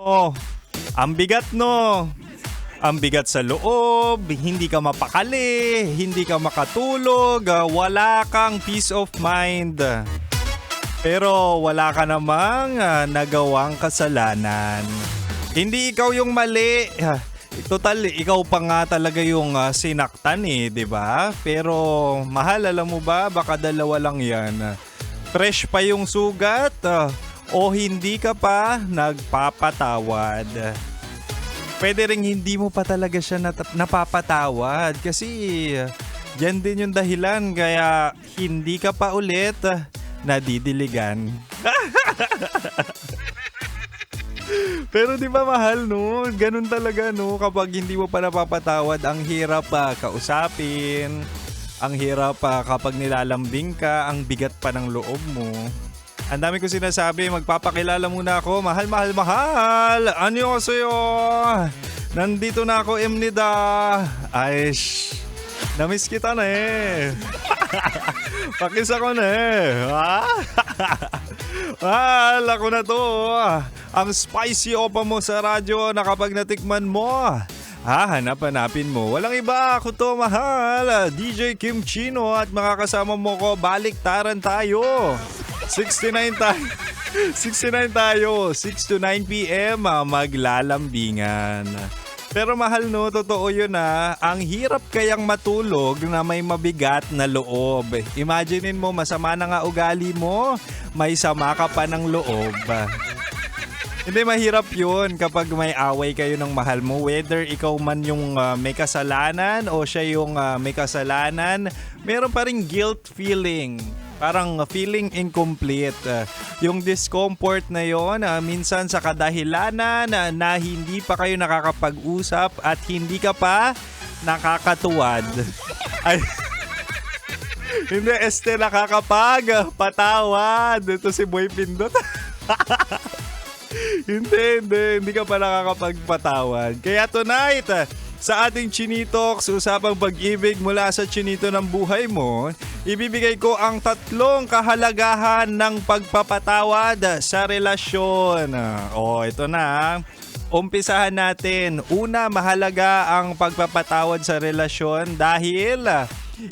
Oh, ang bigat no. Ang bigat sa loob, hindi ka mapakali, hindi ka makatulog, wala kang peace of mind. Pero wala ka namang nagawang kasalanan. Hindi ikaw yung mali. Total, ikaw pa nga talaga yung sinaktan di ba? Pero mahal, alam mo ba, baka dalawa lang yan. Fresh pa yung sugat o hindi ka pa nagpapatawad. Pwede ring hindi mo pa talaga siya napapatawad kasi yan din yung dahilan kaya hindi ka pa ulit nadidiligan. Pero di ba mahal no? Ganun talaga no, kapag hindi mo pa napapatawad, ang hirap kausapin, ang hirap kapag nilalambing ka, ang bigat pa ng loob mo. Ang dami ko sinasabi, magpapakilala muna ako. Mahal, mahal, mahal! Annyeonghaseyo! Nandito na ako, Emnida. Ay, namiss kita na Pakis ako na Ha? Mahal, ako na to. Ang spicy opa mo sa radyo na kapag natikman mo, hanapin mo. Walang iba, ako to, mahal. DJ Kim Chino at makakasama mo ko, baliktaran tayo. 69 tayo. 6 to 9 p.m. maglalambingan. Pero mahal no, totoo yun ang hirap kayang matulog na may mabigat na loob. Imaginein mo, masama na nga ugali mo, may sama ka pa ng loob. Hindi, mahirap yun kapag may away kayo ng mahal mo. Whether ikaw man yung may kasalanan o siya yung may kasalanan, meron pa rin guilt feeling. Parang feeling incomplete. Yung discomfort na yon, minsan sa kadahilanan na hindi pa kayo nakakapag-usap at hindi ka pa nakakatuwad. Ay, hindi, nakakapag-patawad. Ito si Boy Pindot. Hindi ka pa nakakapagpatawad. Kaya tonight, sa ating Chinitox, usapang pag-ibig mula sa chinito ng buhay mo, ibibigay ko ang 3 kahalagahan ng pagpapatawad sa relasyon. Ito na. Umpisahan natin. Una, mahalaga ang pagpapatawad sa relasyon dahil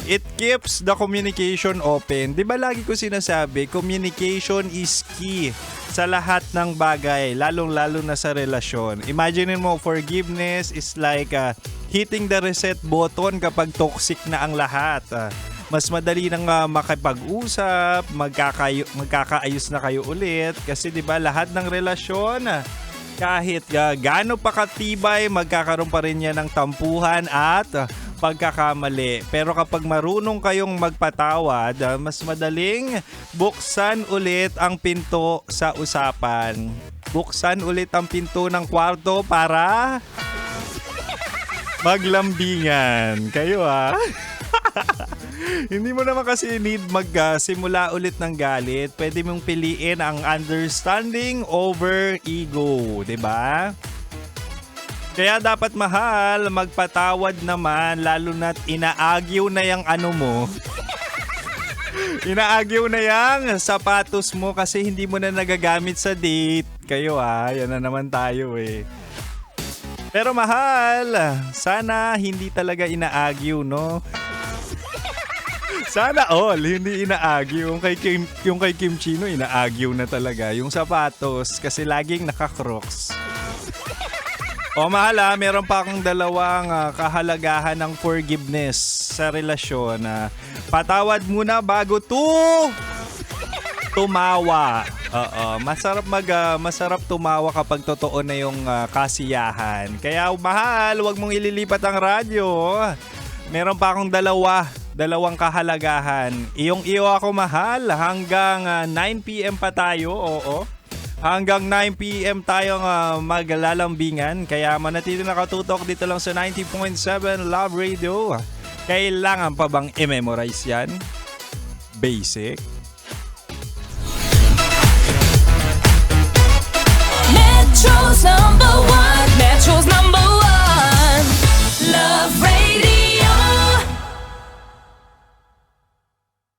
it keeps the communication open. Di ba lagi ko sinasabi, communication is key sa lahat ng bagay, lalong-lalo na sa relasyon. Imagine mo, forgiveness is like hitting the reset button kapag toxic na ang lahat. Mas madali nang makipag-usap, magkakaayos na kayo ulit. Kasi di ba lahat ng relasyon, kahit gaano pa katibay, magkakaroon pa rin yan ng tampuhan at pagkakamali. Pero kapag marunong kayong magpatawad, mas madaling buksan ulit ang pinto sa usapan. Buksan ulit ang pinto ng kwarto para maglambingan. Kayo Hindi mo naman kasi need magsimula ulit ng galit. Pwede mong piliin ang understanding over ego, 'di ba? Kaya dapat mahal, magpatawad naman, lalo na't inaagyaw na yung mo. Inaagyaw na yung sapatos mo kasi hindi mo na nagagamit sa date. Kayo yan na naman tayo Pero mahal, sana hindi talaga inaagyaw, no? Sana all, hindi inaagyaw. Yung kay Kim Chino, inaagyaw na talaga. Yung sapatos, kasi laging naka-crocs. Mahal meron pa akong 2 kahalagahan ng forgiveness sa relasyon. Patawad muna bago tumawa. Masarap tumawa kapag totoo na yung kasiyahan. Kaya mahal, wag mong ililipat ang radyo. Meron pa akong 2 kahalagahan. Iyong-iyo ako mahal hanggang 9 p.m. pa tayo. Hanggang 9 p.m. tayong maglalambingan. Kaya manatili nakatutok dito lang sa 90.7 Love Radio. Kailangan pa bang i-memorize yan? Basic. Metro's #1